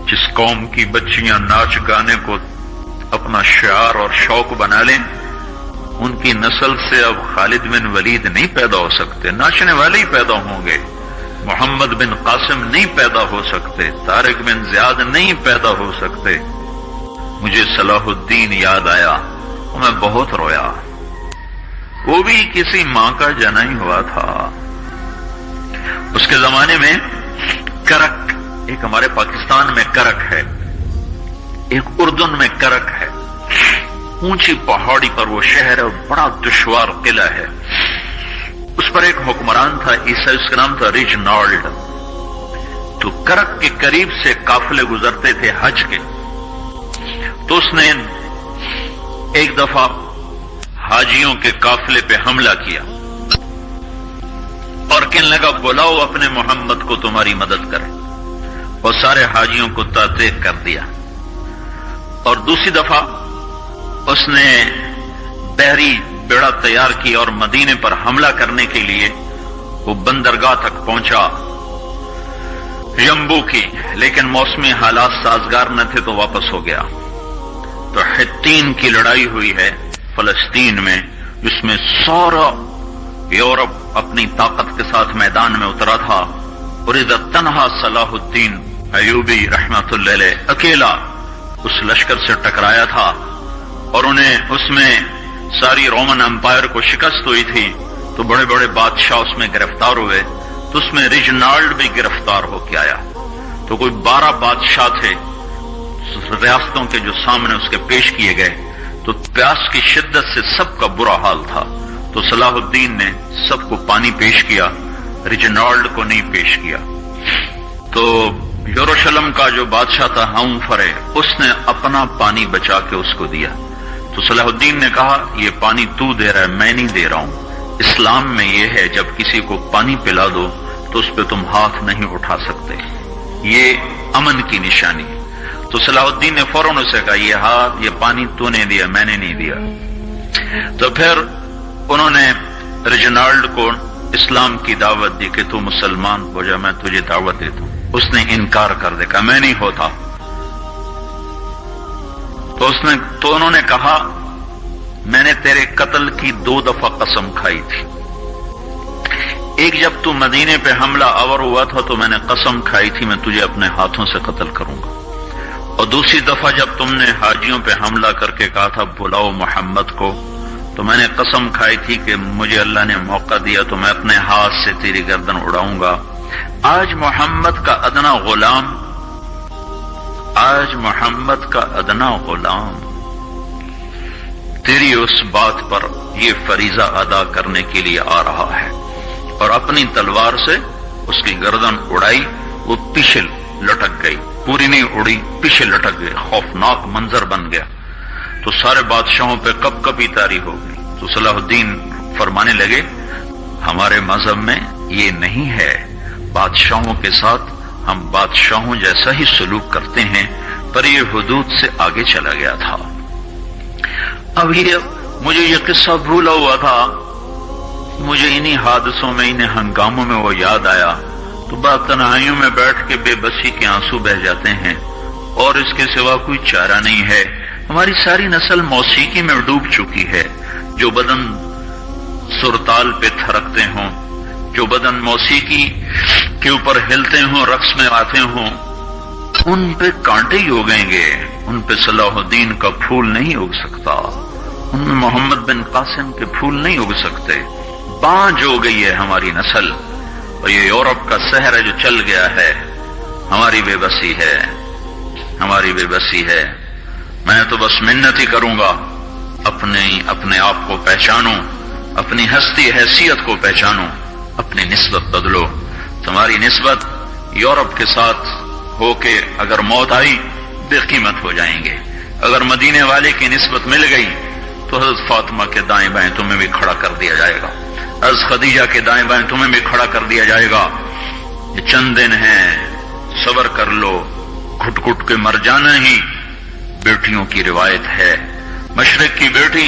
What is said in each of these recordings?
जिस कौम की बच्चियां नाच गाने को अपना शियार और शौक बना लें, उनकी नस्ल से अब खालिद बिन वलीद नहीं पैदा हो सकते, नाचने वाले ही पैदा होंगे। मोहम्मद बिन कासिम नहीं पैदा हो सकते, तारिक बिन ज़ियाद नहीं पैदा हो सकते। मुझे सलाहुद्दीन याद आया और मैं बहुत रोया। वो भी किसी मां का जना ही हुआ था। उसके जमाने में करक, एक हमारे पाकिस्तान में करक है, एक उर्दून में करक है। ऊंची पहाड़ी पर वो शहर है, बड़ा दुश्वार किला है। उस पर एक हुक्मरान था ईसा, उसका नाम था रिजनाल्ड। तो करक के करीब से काफिले गुजरते थे हज के। तो उसने एक दफा हाजियों के काफिले पे हमला किया और कहने लगा, बुलाओ अपने मोहम्मद को, तुम्हारी मदद करे। और सारे हाजियों को तातेक कर दिया। और दूसरी दफा उसने बहरी बेड़ा तैयार की और मदीने पर हमला करने के लिए वो बंदरगाह तक पहुंचा यम्बू की, लेकिन मौसमी हालात साजगार न थे तो वापस हो गया। तो हित्तीन की लड़ाई हुई है फलस्तीन में, जिसमें सारा यूरोप अपनी ताकत के साथ मैदान में उतरा था। और इधर तन्हा सलाहुद्दीन अयूबी रहमतुल्लाह अलैह अकेला उस लश्कर से टकराया था और उन्हें उसमें सारी रोमन एम्पायर को शिकस्त हुई थी। तो बड़े बड़े बादशाह उसमें गिरफ्तार हुए। तो उसमें रिजनाल्ड भी गिरफ्तार होकर आया। तो कोई 12 बादशाह थे रियासतों के जो सामने उसके पेश किए गए। तो प्यास की शिद्दत से सबका बुरा हाल था। तो सलाहुद्दीन ने सबको पानी पेश किया, रिजनाल्ड को नहीं पेश किया। तो यरूशलेम का जो बादशाह था हमफरे, उसने अपना पानी बचा के उसको दिया। तो सलाहुद्दीन ने कहा, ये पानी तू दे रहा है, मैं नहीं दे रहा हूं। इस्लाम में यह है जब किसी को पानी पिला दो तो उस पर तुम हाथ नहीं उठा सकते, ये अमन की निशानी है। तो सलाहुद्दीन ने फौरन उसे कहा, ये हाथ, ये पानी तूने दिया, मैंने नहीं दिया। तो फिर उन्होंने रिजनाल्ड को इस्लाम की दावत दी कि तू मुसलमान हो जा, मैं तुझे दावत देता हूं। उसने इनकार कर दिया, मैं नहीं होता। तो उन्होंने कहा, मैंने तेरे कत्ल की 2 दफा कसम खाई थी। एक जब तू मदीने पे हमला आवर हुआ था तो मैंने कसम खाई थी मैं तुझे अपने हाथों से कत्ल करूंगा। और दूसरी दफा जब तुमने हाजियों पे हमला करके कहा था बुलाओ मोहम्मद को, तो मैंने कसम खाई थी कि मुझे अल्लाह ने मौका दिया तो मैं अपने हाथ से तेरी गर्दन उड़ाऊंगा। आज मोहम्मद का अदना गुलाम तेरी उस बात पर यह फरीजा अदा करने के लिए आ रहा है। और अपनी तलवार से उसकी गर्दन उड़ाई, वो पीछे लटक गई, पूरी नहीं उड़ी, पीछे लटक गई। खौफनाक मंजर बन गया। तो सारे बादशाहों पे कपकपी तारी हो गई। तो सलाहुद्दीन फरमाने लगे, हमारे मजहब में ये नहीं है, बादशाहों के साथ हम बादशाहों जैसा ही सलूक करते हैं, पर ये हुदूद से आगे चला गया था। अब मुझे ये किस्सा भूला हुआ था, मुझे इन्हीं हादसों में, इन्हीं हंगामों में वो याद आया। तो बात तन्हाइयों में बैठ के बेबसी के आंसू बह जाते हैं और इसके सिवा कोई चारा नहीं है। हमारी सारी नस्ल मौसीकी में डूब चुकी है। जो बदन सुरताल पे थरकते हों, जो बदन मौसीकी के ऊपर हिलते हों, रक्स में आते हों, उन पे कांटे ही उगेंगे, उन पे सलाहुद्दीन का फूल नहीं उग सकता, उनमें मोहम्मद बिन कासिम के फूल नहीं उग सकते। बांझ हो गई है हमारी नस्ल। और ये यूरोप का शहर है जो चल गया है। हमारी बेबसी है, हमारी बेबसी है। मैं तो बस मिन्नत ही करूंगा, अपने आप को पहचानो, अपनी हस्ती हैसियत को पहचानो, अपनी निस्बत बदलो। तुम्हारी निस्बत यूरोप के साथ होके अगर मौत आई बेकीमत हो जाएंगे। अगर मदीने वाले की निस्बत मिल गई तो हज़रत फातिमा के दाएं बाएं तुम्हें भी खड़ा कर दिया जाएगा, हज़रत खदीजा के दाएं बाएं तुम्हें भी खड़ा कर दिया जाएगा। ये चंद दिन हैं, सब्र कर लो, घुट घुट के मर जाना ही बेटियों की रिवायत है। मशरिक की बेटी,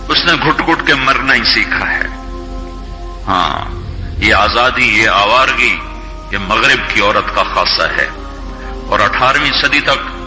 उसने घुट घुट के मरना ही सीखा है। हाँ, ये आजादी, ये आवारगी, ये मगरिब की औरत का खासा है। और 18ویں صدی تک